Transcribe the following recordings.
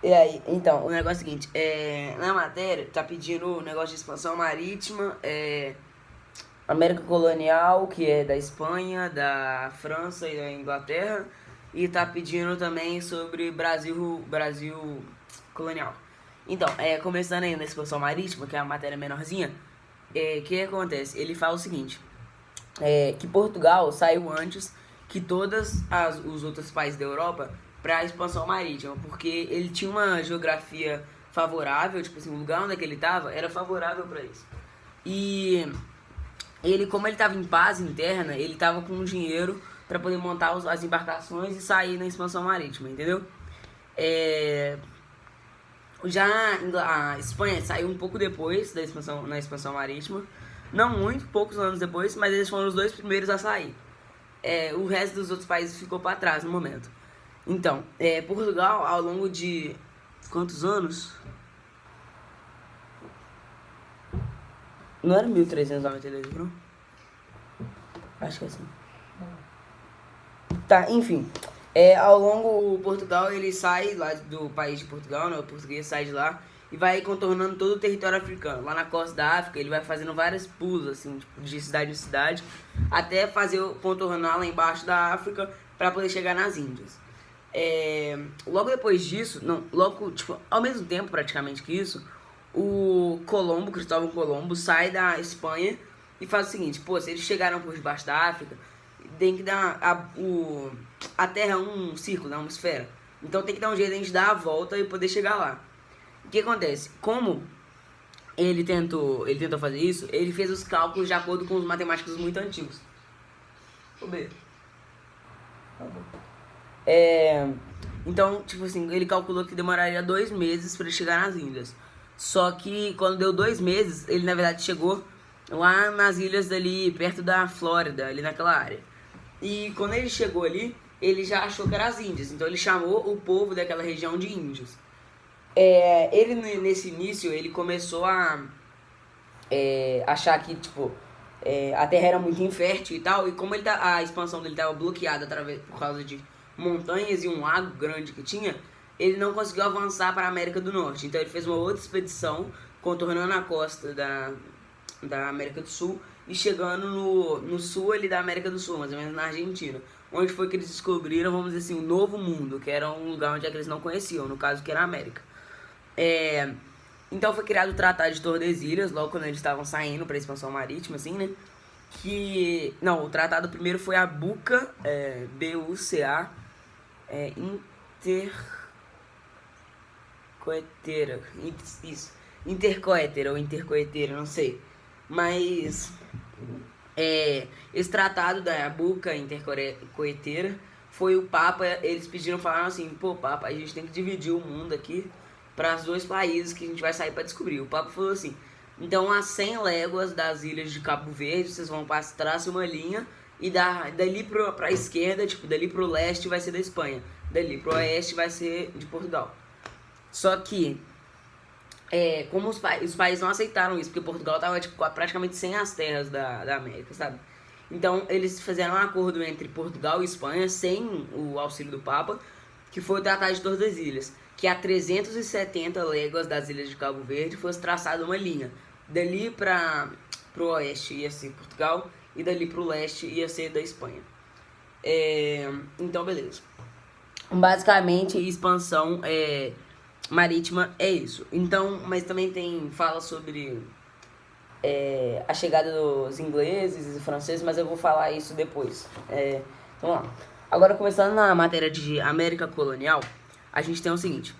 E aí, então, o negócio é o seguinte, na matéria tá pedindo o negócio de expansão marítima, América colonial, que é da Espanha, da França e da Inglaterra, e tá pedindo também sobre Brasil colonial. Então, começando aí na expansão marítima, que é a matéria menorzinha, o que acontece? Ele fala o seguinte, que Portugal saiu antes que todos os outros países da Europa para a expansão marítima, porque ele tinha uma geografia favorável, tipo assim, o lugar onde é que ele estava era favorável para isso. E ele, como ele estava em paz interna, ele estava com dinheiro para poder montar as embarcações e sair na expansão marítima, entendeu? É, já a Espanha saiu um pouco depois na expansão marítima, não muito, poucos anos depois, mas eles foram os dois primeiros a sair. O resto dos outros países ficou para trás no momento. Então, Portugal, ao longo de quantos anos? Não era 1392, não? Acho que é assim. Tá, enfim. Ao longo, o Portugal, ele sai lá do país de Portugal, né? O português sai de lá e vai contornando todo o território africano. Lá na costa da África, ele vai fazendo várias pulos, assim, tipo, de cidade em cidade, até contornar lá embaixo da África para poder chegar nas Índias. Logo depois disso, não, logo, tipo, ao mesmo tempo praticamente que isso, Cristóvão Colombo, sai da Espanha e faz o seguinte, pô, se eles chegaram por debaixo da África, tem que dar a Terra é um círculo, né, uma esfera. Então tem que dar um jeito de a gente dar a volta e poder chegar lá. O que acontece? Como ele tentou fazer isso, ele fez os cálculos de acordo com os matemáticos muito antigos. Vou ver. Então, tipo assim, ele calculou que demoraria 2 meses para ele chegar nas ilhas. Só que quando deu 2 meses, ele na verdade chegou lá nas ilhas ali perto da Flórida, ali naquela área. E quando ele chegou ali, ele já achou que eram as Índias. Então ele chamou o povo daquela região de índios. Ele nesse início, ele começou a achar que, tipo, a terra era muito infértil e tal, e como a expansão dele estava bloqueada por causa de montanhas e um lago grande que tinha, ele não conseguiu avançar para a América do Norte. Então ele fez uma outra expedição, contornando a costa da América do Sul e chegando no sul ali da América do Sul, mais ou menos na Argentina, onde foi que eles descobriram, vamos dizer assim, um novo mundo, que era um lugar onde eles não conheciam, no caso que era a América. Então foi criado o Tratado de Tordesilhas, logo quando eles estavam saindo para a expansão marítima, assim, né? Não, o tratado primeiro foi a Buca, B-U-C-A, Intercoetera, isso, Intercoetera ou Intercoetera, não sei. Mas esse tratado da Buca Intercoetera foi o Papa, eles falaram assim, pô, Papa, a gente tem que dividir o mundo aqui para os dois países que a gente vai sair para descobrir. O Papa falou assim, então a 100 léguas das ilhas de Cabo Verde, vocês vão traçar uma linha e dali para a esquerda, tipo, dali para o leste vai ser da Espanha, dali para o oeste vai ser de Portugal. Só que, como os países não aceitaram isso, porque Portugal estava tipo, praticamente sem as terras da América, sabe? Então eles fizeram um acordo entre Portugal e Espanha, sem o auxílio do Papa, que foi o Tratado de Tordesilhas, que a 370 léguas das ilhas de Cabo Verde fosse traçada uma linha. Dali para o oeste ia ser Portugal e dali para o leste ia ser da Espanha. Então, beleza. Basicamente, expansão marítima é isso. Então, mas também fala sobre a chegada dos ingleses e franceses, mas eu vou falar isso depois. Então, vamos lá. Agora, começando na matéria de América colonial, a gente tem o seguinte.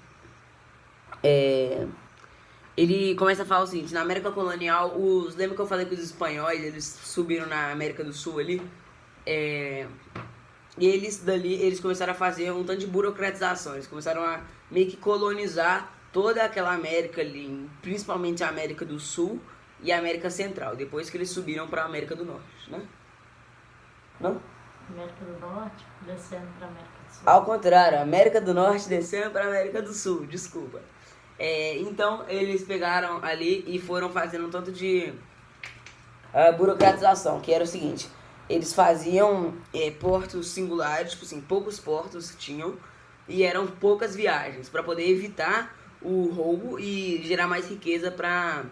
Ele começa a falar o seguinte, na América colonial, lembra que eu falei que os espanhóis, eles subiram na América do Sul ali? E eles começaram a fazer um tanto de burocratização, eles começaram a meio que colonizar toda aquela América ali, principalmente a América do Sul e a América Central, depois que eles subiram para a América do Norte, né? Não? América do Norte descendo para América do Sul. Ao contrário, América do Norte descendo para a América do Sul, desculpa. Então eles pegaram ali e foram fazendo um tanto de burocratização, que era o seguinte, eles faziam portos singulares, tipo assim, poucos portos tinham, e eram poucas viagens, para poder evitar o roubo e gerar mais riqueza para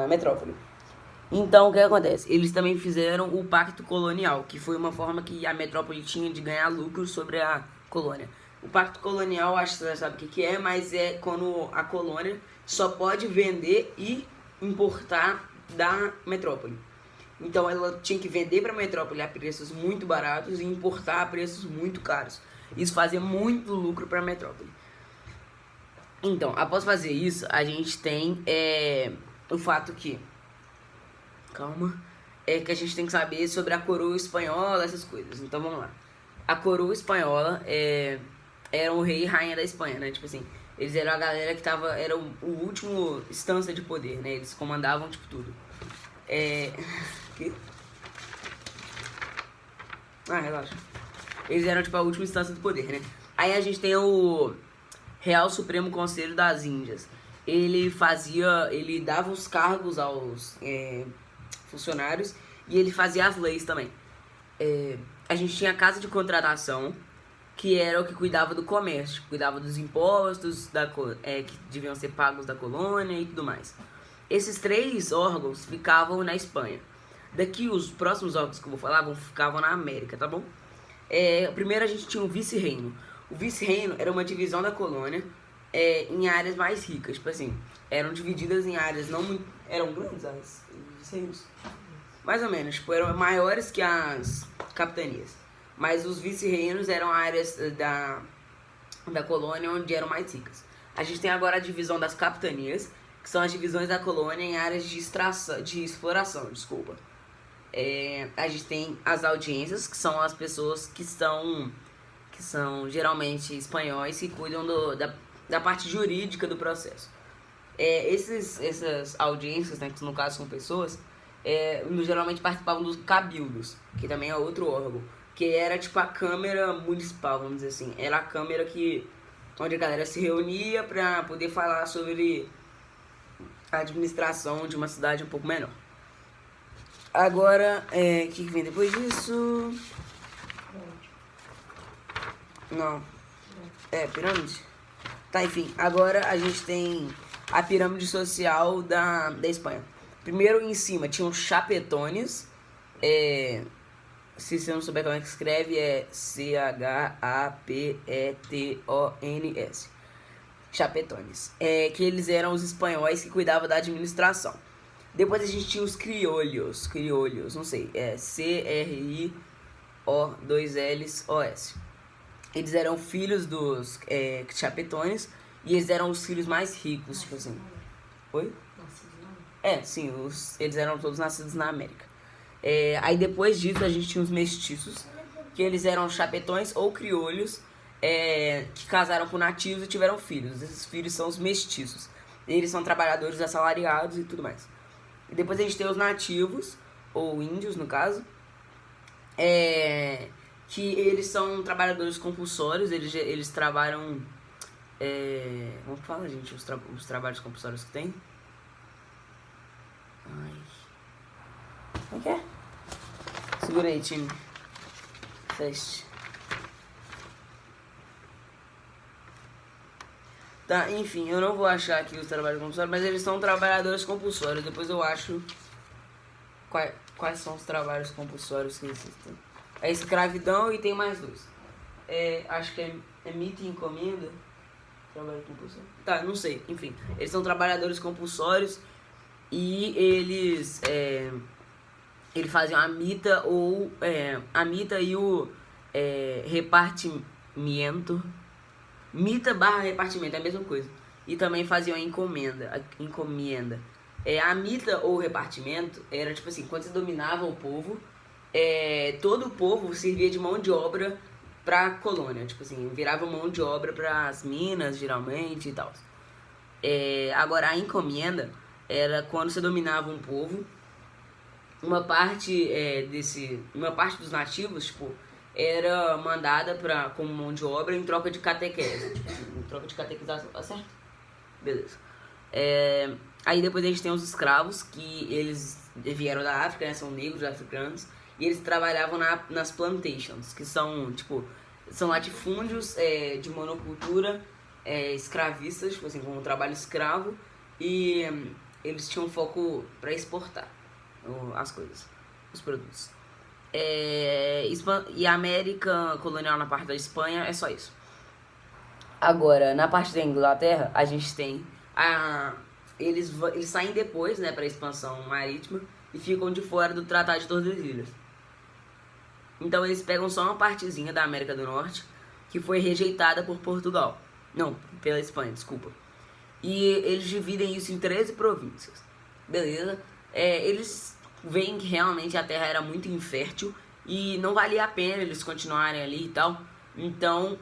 metrópole. Então, o que acontece? Eles também fizeram o Pacto Colonial, que foi uma forma que a metrópole tinha de ganhar lucro sobre a colônia. O Pacto Colonial, acho que você já sabe o que é, mas é quando a colônia só pode vender e importar da metrópole. Então, ela tinha que vender para a metrópole a preços muito baratos e importar a preços muito caros. Isso fazia muito lucro para a metrópole. Então, após fazer isso, a gente tem o fato que... Calma. É que a gente tem que saber sobre a coroa espanhola, essas coisas. Então, vamos lá. A coroa espanhola era o rei e rainha da Espanha, né? Tipo assim, eles eram a galera que tava... Era o último instância de poder, né? Eles comandavam, tipo, tudo. Que? Ah, relaxa. Eles eram, tipo, a última instância do poder, né? Aí a gente tem o Real Supremo Conselho das Índias. Ele dava os cargos aos funcionários e ele fazia as leis também. A gente tinha a Casa de Contratação, que era o que cuidava do comércio, cuidava dos impostos que deviam ser pagos da colônia e tudo mais. Esses 3 órgãos ficavam na Espanha. Daqui os próximos órgãos que eu vou falar ficavam na América, tá bom? Primeiro a gente tinha o vice-reino. O vice-reino era uma divisão da colônia em áreas mais ricas. Tipo assim, eram divididas em áreas não muito... Eram grandes as vice-reinos? Mais ou menos, tipo, eram maiores que as capitanias. Mas os vice-reinos eram áreas da colônia onde eram mais ricas. A gente tem agora a divisão das capitanias, que são as divisões da colônia em áreas de exploração, desculpa. A gente tem as audiências, que são as pessoas que são geralmente espanhóis, que cuidam da parte jurídica do processo. Essas audiências, né, que no caso são pessoas, geralmente participavam dos cabildos, que também é outro órgão, que era tipo a Câmara Municipal, vamos dizer assim. Era a Câmara onde a galera se reunia para poder falar sobre a administração de uma cidade um pouco menor. Agora, o que vem depois disso? Não. Pirâmide? Tá, enfim. Agora a gente tem a pirâmide social da Espanha. Primeiro, em cima, tinham chapetones. Se você não souber como é que escreve, é Chapetons. Chapetones. Que eles eram os espanhóis que cuidavam da administração. Depois a gente tinha os criolhos, não sei, CRIO2LOS. Eles eram filhos dos chapetones e eles eram os filhos mais ricos, tipo assim. Oi? Sim, eles eram todos nascidos na América. Aí depois disso a gente tinha os mestiços, que eles eram chapetões ou criolhos, que casaram com nativos e tiveram filhos. Esses filhos são os mestiços. Eles são trabalhadores assalariados e tudo mais. E depois a gente tem os nativos, ou índios no caso, que eles são trabalhadores compulsórios, eles trabalham... Como que fala, gente, os trabalhos compulsórios que tem? Como que é? Segura aí, time. Feche. Tá, enfim, eu não vou achar aqui os trabalhos compulsórios, mas eles são trabalhadores compulsórios. Depois eu acho quais são os trabalhos compulsórios que existem. É escravidão e tem mais 2. Acho que é mita e encomenda. Trabalho compulsório. Tá, não sei. Enfim, eles são trabalhadores compulsórios e eles faziam a mita a mita e o repartimento. Mita / repartimento é a mesma coisa. E também faziam a encomenda. A mita ou repartimento era tipo assim, quando você dominava o povo, todo o povo servia de mão de obra pra colônia. Tipo assim, virava mão de obra pras minas, geralmente, e tal. Agora, a encomenda era quando você dominava um povo, uma parte dos nativos, tipo, era mandada como mão de obra em troca de catequese, em troca de catequização, tá certo? Beleza. Aí depois a gente tem os escravos, que eles vieram da África, né, são negros africanos, e eles trabalhavam nas plantations, que são, tipo, São latifúndios de monocultura, escravistas, tipo assim, com o trabalho escravo, e eles tinham foco para exportar as coisas, os produtos. E a América colonial na parte da Espanha é só isso. Agora, na parte da Inglaterra, a gente tem eles saem depois, né, para a expansão marítima e ficam de fora do Tratado de Tordesilhas. Então eles pegam só uma partezinha da América do Norte que foi rejeitada por Portugal. Não, pela Espanha, desculpa. E eles dividem isso em 13 províncias. Beleza? Eles veem que realmente a terra era muito infértil e não valia a pena eles continuarem ali e tal. Então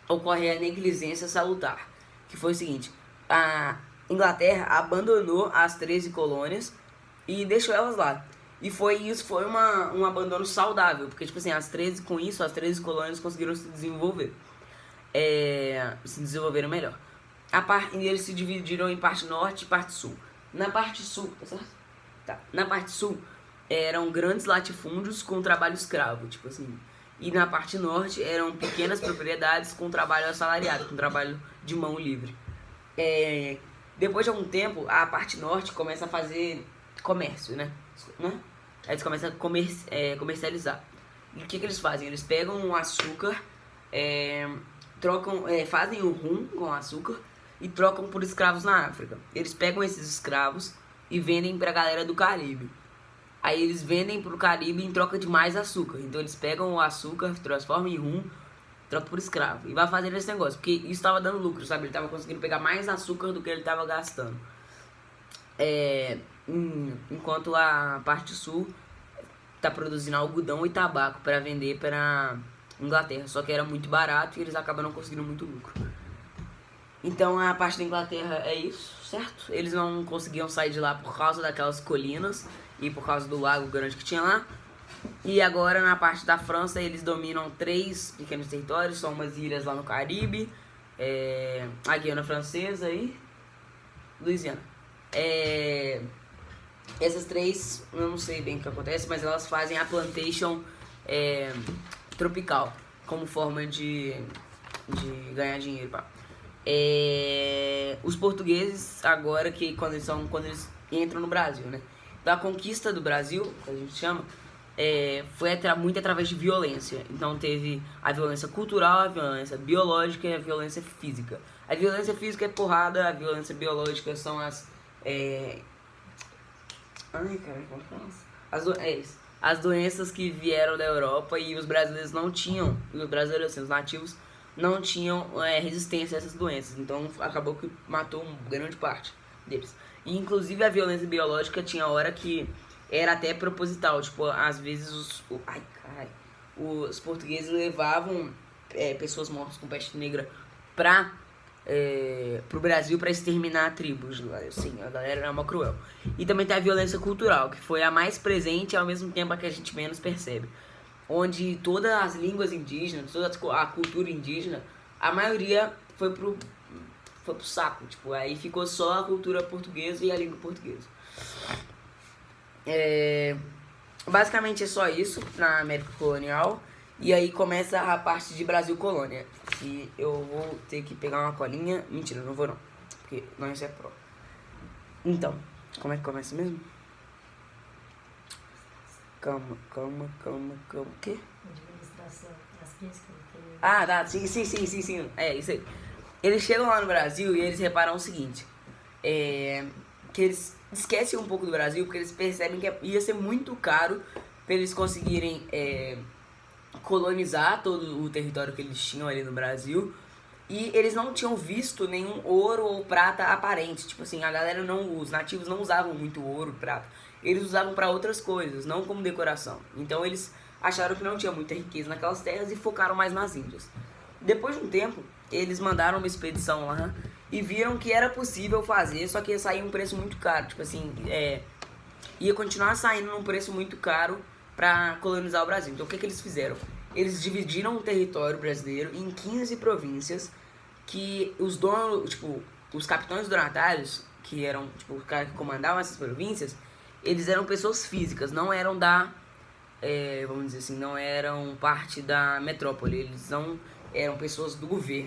ocorre a negligência salutar, que foi o seguinte: a Inglaterra abandonou as 13 colônias e deixou elas lá. E isso foi um abandono saudável, porque tipo assim, as 13 colônias conseguiram se desenvolver. Se desenvolveram melhor. E eles se dividiram em parte norte e parte sul. Na parte sul, tá certo? Tá. Na parte sul eram grandes latifúndios com trabalho escravo, tipo assim. E na parte norte eram pequenas propriedades com trabalho assalariado, com trabalho de mão livre. Depois de algum tempo, a parte norte começa a fazer comércio, né? Eles começam a comercializar. E o que eles fazem? Eles pegam o açúcar, fazem o rum com açúcar e trocam por escravos na África. Eles pegam esses escravos e vendem pra galera do Caribe. Aí eles vendem pro Caribe em troca de mais açúcar. Então eles pegam o açúcar, transformam em rum, trocam por escravo. E vai fazendo esse negócio, porque isso tava dando lucro, sabe? Ele tava conseguindo pegar mais açúcar do que ele tava gastando. Enquanto a parte sul tá produzindo algodão e tabaco para vender para Inglaterra. Só que era muito barato e eles acabam não conseguindo muito lucro. Então a parte da Inglaterra é isso, certo? Eles não conseguiam sair de lá por causa daquelas colinas e por causa do lago grande que tinha lá. E agora na parte da França eles dominam 3 pequenos territórios, são umas ilhas lá no Caribe, a Guiana Francesa e Louisiana. Essas 3, eu não sei bem o que acontece, mas elas fazem a plantation tropical como forma de ganhar dinheiro, pá. Os portugueses agora quando eles entram no Brasil, né? Da conquista do Brasil, que a gente chama, foi muito através de violência. Então teve a violência cultural, a violência biológica e a violência física. A violência física é porrada, a violência biológica são as doenças que vieram da Europa e os brasileiros não tinham, os nativos não tinham resistência a essas doenças, então acabou que matou uma grande parte deles. E inclusive a violência biológica tinha hora que era até proposital, tipo, às vezes os portugueses levavam pessoas mortas com peste negra pro Brasil para exterminar tribos. Assim, a galera era uma cruel. E também tem a violência cultural, que foi a mais presente e ao mesmo tempo a que a gente menos percebe. Onde todas as línguas indígenas, toda a cultura indígena, a maioria foi pro saco. Tipo, aí ficou só a cultura portuguesa e a língua portuguesa. Basicamente é só isso na América colonial. E aí começa a parte de Brasil colônia. E eu vou ter que pegar uma colinha. Mentira, não vou não. Porque nós é pro. Então, como é que começa mesmo? Calma. O quê? Administração, as críticas do período. Ah, tá. Sim. É, isso aí. Eles chegam lá no Brasil e eles reparam o seguinte. Que eles esquecem um pouco do Brasil porque eles percebem que ia ser muito caro para eles conseguirem colonizar todo o território que eles tinham ali no Brasil. E eles não tinham visto nenhum ouro ou prata aparente. Tipo assim, os nativos não usavam muito ouro, prata. Eles usavam para outras coisas, não como decoração. Então eles acharam que não tinha muita riqueza naquelas terras e focaram mais nas Índias. Depois de um tempo, eles mandaram uma expedição lá e viram que era possível fazer, só que ia sair um preço muito caro. Tipo assim, ia continuar saindo num preço muito caro para colonizar o Brasil. Então o que eles fizeram? Eles dividiram o território brasileiro em 15 províncias que os donos, tipo, os capitães donatários, que eram tipo os caras que comandavam essas províncias, eles eram pessoas físicas, não eram da vamos dizer assim, não eram parte da metrópole, eles não eram pessoas do governo.